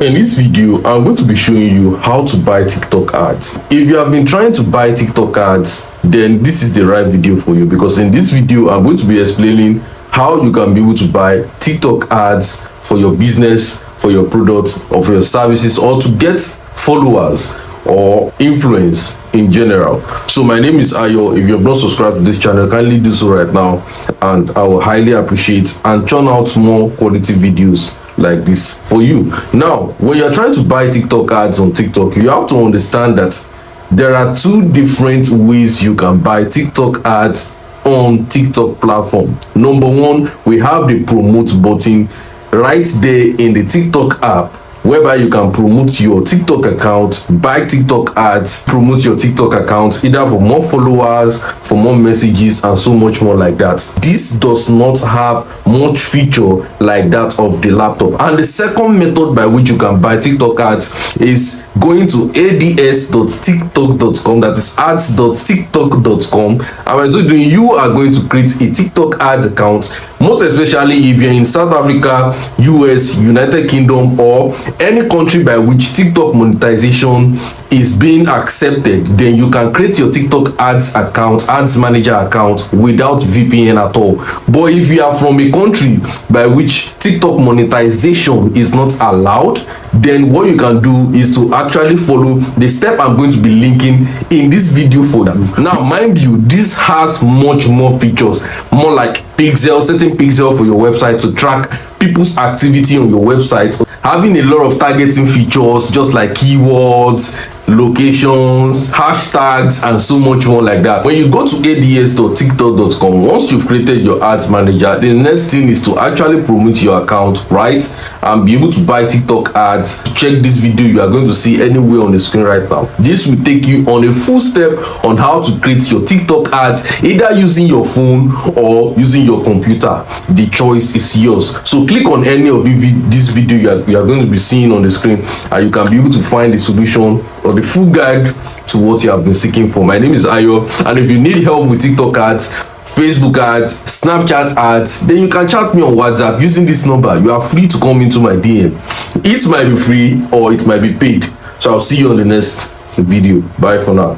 In this video, I'm going to be showing you how to buy TikTok ads. If you have been trying to buy TikTok ads, then this is the right video for you, because in this video, I'm going to be explaining how you can be able to buy TikTok ads for your business, for your products, or for your services, or to get followers or influence in general. So my name is Ayo. If you have not subscribed to this channel, kindly do so right now, and I will highly appreciate and churn out more quality videos like this for you. Now, when you're trying to buy TikTok ads on TikTok, you have to understand that there are two different ways you can buy TikTok ads on TikTok platform. Number one, we have the promote button right there in the TikTok app, whereby you can promote your TikTok account, buy TikTok ads, promote your TikTok account, either for more followers, for more messages, and so much more like that. This does not have much feature like that of the laptop. And the second method by which you can buy TikTok ads is going to ads.tiktok.com, that is ads.tiktok.com. And by so doing, you are going to create a TikTok ads account, most especially if you're in South Africa, US, United Kingdom, or any country by which TikTok monetization is being accepted. Then you can create your TikTok ads account, ads manager account, without VPN at all. But if you are from a country by which TikTok monetization is not allowed, then what you can do is to actually follow the step I'm going to be linking in this video folder. Now, mind you, this has much more features, more like pixel, setting pixel for your website to track people's activity on your website, having a lot of targeting features just like keywords, locations, hashtags, and so much more like that. When you go to ads.tiktok.com, once you've created your ads manager, the next thing is to actually promote your account, right, and be able to buy TikTok ads. Check this video you are going to see anywhere on the screen right now. This will take you on a full step on how to create your TikTok ads, either using your phone or using your computer. The choice is yours. So click on any of this video you are going to be seeing on the screen, and you can be able to find the solution or the full guide to what you have been seeking for. My name is Ayo, and if you need help with TikTok ads, Facebook ads, Snapchat ads, then you can chat me on WhatsApp using this number. You are free to come into my DM. It might be free or it might be paid. So I'll see you on the next video. Bye for now.